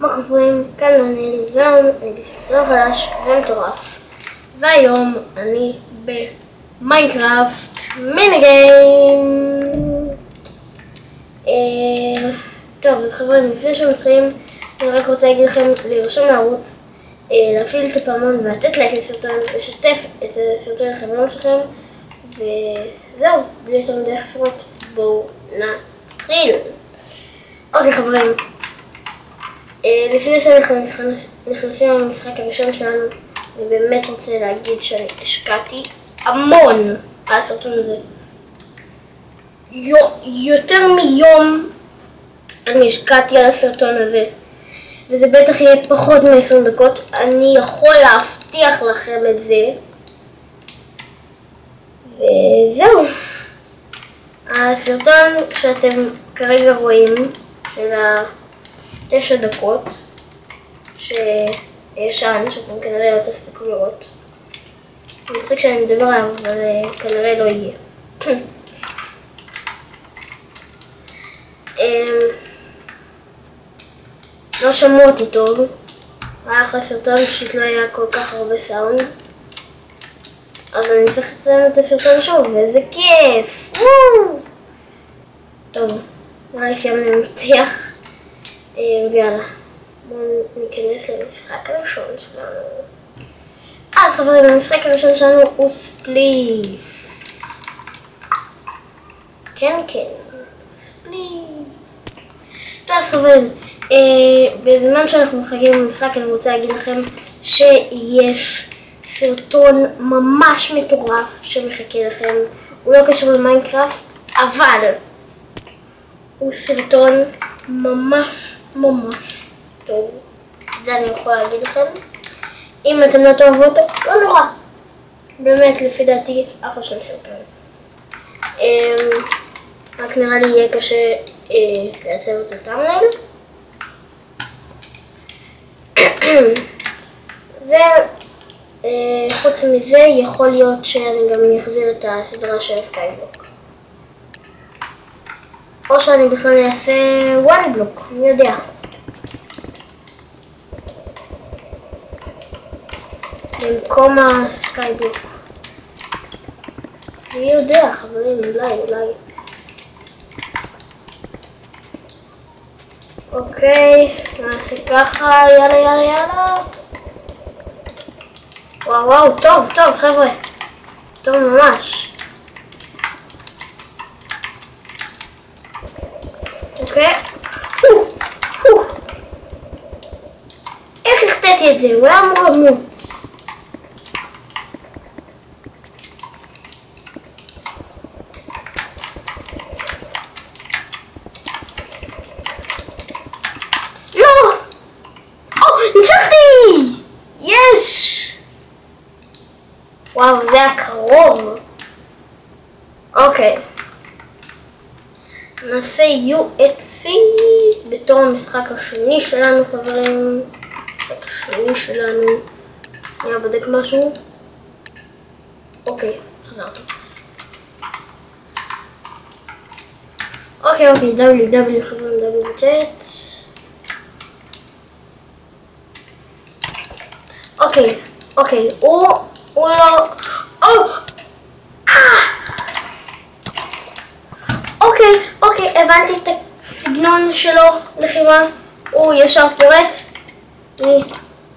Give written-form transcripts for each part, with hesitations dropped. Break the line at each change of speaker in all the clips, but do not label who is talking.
מה קוראים? כאן דניאל, והיום אני בסרטון חדש ומטורף. והיום אני במיינקראפט מיני גיים. טוב, אז חברים, לפני שמתחילים, אני רק רוצה להגיד לכם להירשם לערוץ, להפעיל את הפעמון ולתת לייק לסרטון, לשתף את הסרטון לחברים שלכם, וזהו, בלי יותר מדי חפירות, בואו נתחיל. אוקיי חברים, לפני שאנחנו נכנסים למשחק הראשון שלנו, אני באמת רוצה להגיד שאני השקעתי המון על הסרטון הזה. יותר מיום אני השקעתי על הסרטון הזה, וזה בטח יהיה פחות מ-20 דקות, אני יכול להבטיח לכם את זה. וזהו. הסרטון שאתם כרגע רואים של 9 דקות שישן, שאתם כנראה לא תספיקו לראות. זה משחק שאני מדבר עליו, אבל כנראה לא יהיה. לא שמעו אותי טוב, היה אחלה סרטון, פשוט לא היה כל כך הרבה סאונד. אז אני צריך לסיים את הסרטון שוב, וזה כיף! טוב, נראה לי סיימנו למציח, ויאללה, בואו ניכנס למשחק הראשון שלנו. אז חברים, המשחק הראשון שלנו הוא ספליף. כן, ספליף. טוב, אז חברים, בזמן שאנחנו מחכים במשחק אני רוצה להגיד לכם שיש סרטון ממש מטורף שמחכה לכם. הוא לא קשור למיינקראפט, אבל הוא סרטון ממש טוב. זה אני יכולה להגיד לכם. אם אתם לא תאהבו אותו, לא נורא. באמת, לפי דעתי, אחלה של סרטון. רק נראה לי יהיה קשה לייצב את הטאמנייל. וחוץ מזה, יכול להיות שאני גם אחזיר את הסדרה של סקייבלוק. או שאני בכלל אעשה one block, מי יודע. במקום הסקייבלוק. מי יודע, חברים, אולי. אוקיי, נעשה ככה, יאללה. וואו, טוב, חבר'ה. טוב ממש. אוקיי. איך החטאתי את זה? הוא היה אמור למות. וואו, זה היה קרוב. אוקיי. נעשה UFC בתור המשחק השני שלנו, חברים. השני שלנו. אני בודק משהו. אוקיי, חזרתי. אוקיי, WW חברים, WChat. אוקיי, הוא לא... אוקיי, הבנתי את הסגנון שלו לחימה. הוא ישר פורץ, אני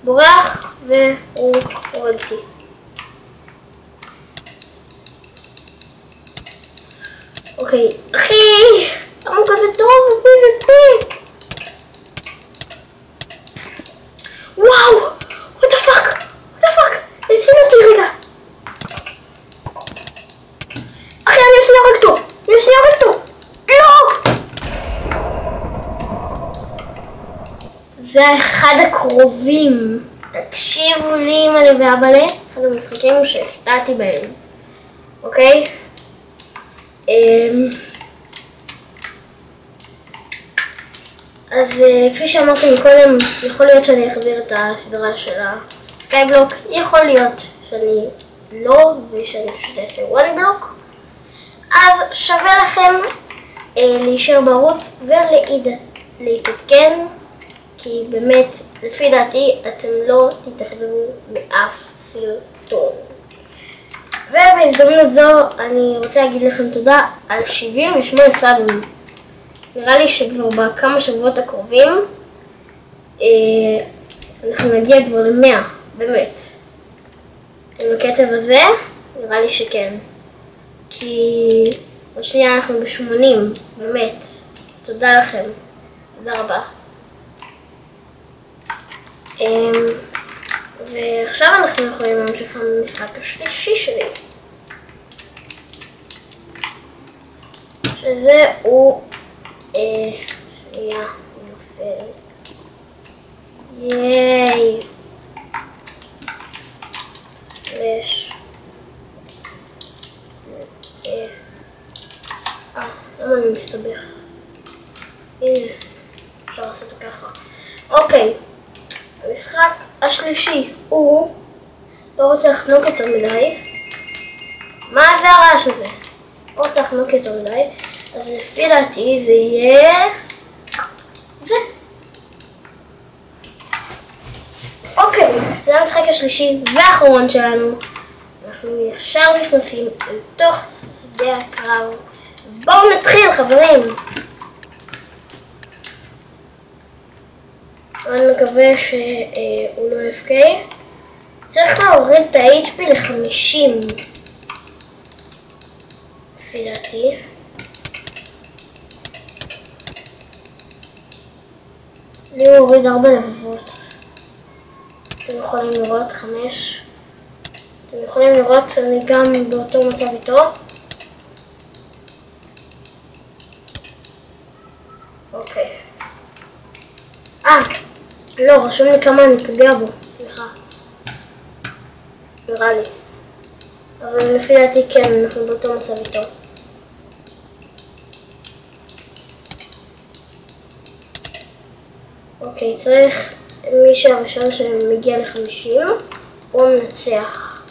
בורח והוא הורג אותי. אוקיי, אחי, למה הוא כזה טוב? פיק. וואו, what the fuck? תציל אותי רגע. אחי, אני שנייה הורג אותו. לא! זה אחד הקרובים. תקשיבו לי, אמא ואבאלה. אחד המשחקים שהפתעתי בהם. אוקיי? אז כפי שאמרתי מקודם, יכול להיות שאני אחזיר את הסדרה של סקייבלוק, יכול להיות שאני לא, ושאני פשוט אעשה one block. אז שווה לכם להישאר בערוץ ולהתעדכן, כי באמת, לפי דעתי, אתם לא תתאכזבו מאף סרטון. ובהזדמנות זו אני רוצה להגיד לכם תודה על 78 סאבים. נראה לי שכבר בכמה שבועות הקרובים אנחנו נגיע כבר ל100, באמת. עם הקצב הזה, נראה לי שכן. כי עוד שנייה אנחנו ב80, באמת. תודה לכם. תודה רבה. ועכשיו אנחנו יכולים להמשיך למשחק השלישי שלי. שזה הוא... שנייה, נופל. ייי. למה אני מסתבך? הנה, אפשר לעשות ככה. אוקיי, המשחק השלישי הוא... לא רוצה לחנוק יותר מדי. מה זה הרעש הזה? לא רוצה לחנוק יותר מדי. אז לפי דעתי זה יהיה... זה. אוקיי, זה המשחק השלישי והאחרון שלנו. אנחנו ישר נכנסים לתוך שדה הקרב. בואו נתחיל, חברים. אני מקווה שהוא לא FK. צריך להוריד את ה-HP ל-50. לפי דעתי. לי הוא הוריד 4 לבבות. אתם יכולים לראות 5. אתם יכולים לראות, אני גם באותו מצב איתו. אוקיי. לא, רשום לי כמה אני פוגע בו. סליחה. נראה לי. אבל לפי דעתי כן, אנחנו באותו מצב איתו. אוקיי, צריך מי שהראשון שמגיע ל-50, הוא מנצח.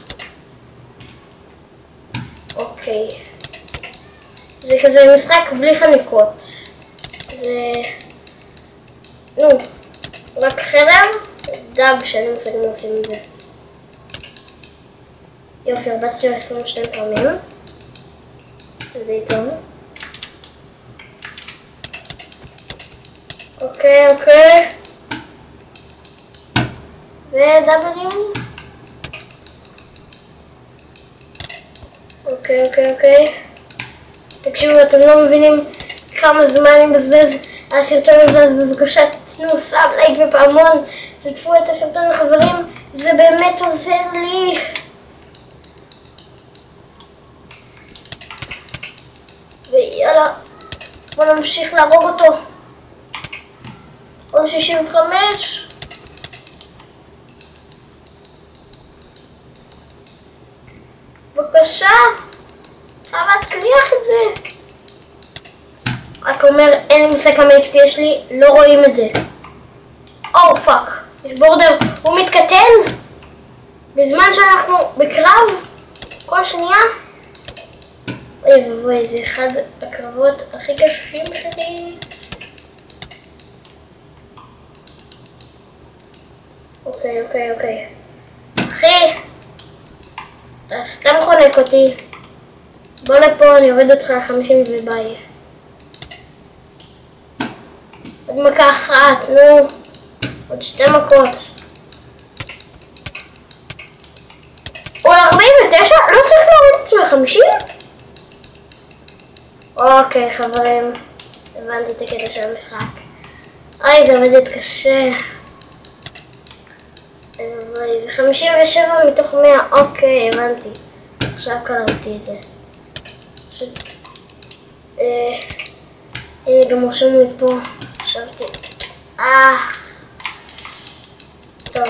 אוקיי. זה כזה משחק בלי חניקות. זה... נו, רק חרב, דאב שאני מושג מה עושים את זה. יופי, הרבצתי לו 22 פעמים. זה די טוב. אוקיי. ו-W. אוקיי. תקשיבו, אתם לא מבינים כמה זמן אני מבזבז על הסרטון הזה, אז בבקשה תתנו סאב, לייק ופעמון, תשתפו את הסרטון לחברים, זה באמת עוזר לי. ויאללה, בוא נמשיך להרוג אותו. עוד 65. בבקשה, אבל אצליח את זה. רק אומר, אין לי מושג כמה HP יש לי, לא רואים את זה. פאק, יש בורדר, הוא מתקטן בזמן שאנחנו בקרב כל שנייה. אוי ובואי, זה אחד הקרבות הכי קשים שלי. אוקיי. אחי, אתה סתם חונק אותי. בוא לפה, אני אוריד אותך ל-50 וביי. עוד מכה אחת, נו. עוד 2 מכות. הוא על 49? לא צריך להוריד אותי ל-50? אוקיי, חברים. הבנתי את הקטע של המשחק. זה עומדת קשה. זה 57 מתוך 100. אוקיי, הבנתי. עכשיו קלטתי את זה. פשוט... הנה, גם רשום לי פה. חשבתי. טוב,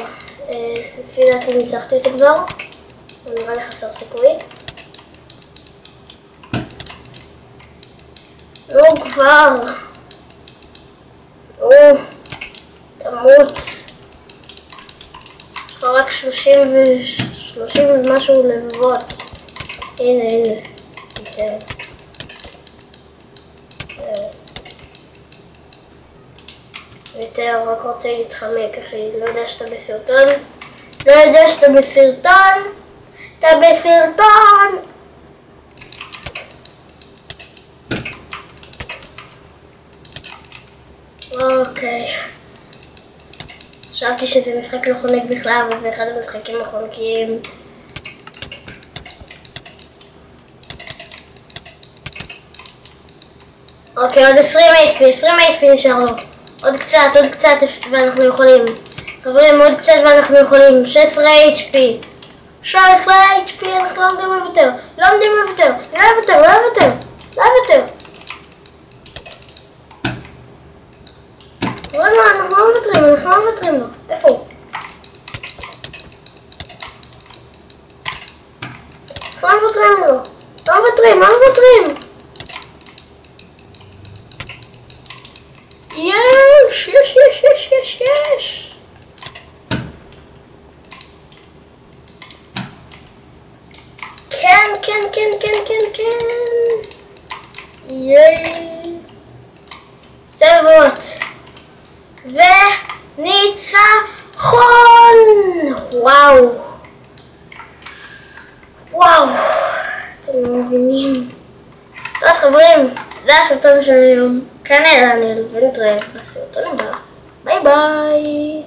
לפי דעתי ניצחתי אותו כבר. הוא נראה לי חסר סיכוי. נו כבר. תמות. יש לך רק 30 ומשהו לבבות. הנה. יותר. יותר, רק רוצה להתחמק, אחי. לא יודע שאתה בסרטון. לא יודע שאתה בסרטון. אתה בסרטון! אוקיי. חשבתי שזה משחק לא חונק בכלל, אבל זה אחד המשחקים החונקים. אוקיי, עוד 20 HP, 20 HP נשאר לו. עוד קצת, ואנחנו יכולים. חברים, עוד קצת ואנחנו יכולים. 16 HP. 16 HP, אנחנו לא עומדים לוותר. לא עומדים לוותר. לא לוותר, לא לוותר. לא לוותר. לא, אנחנו לא מוותרים, אנחנו לא מוותרים לו. איפה הוא? אנחנו לא מוותרים לו. לא מוותרים, לא מוותרים. יש, יש, יש, יש, יש, יש. כן, כן, כן, כן, כן, כן. ייי. צוות. וניצחון! וואו. וואו. אתם לא מבינים. טוב חברים, זה הסרטון של היום. כאן דניאל, ונתראה בסרטון הבא. ביי ביי.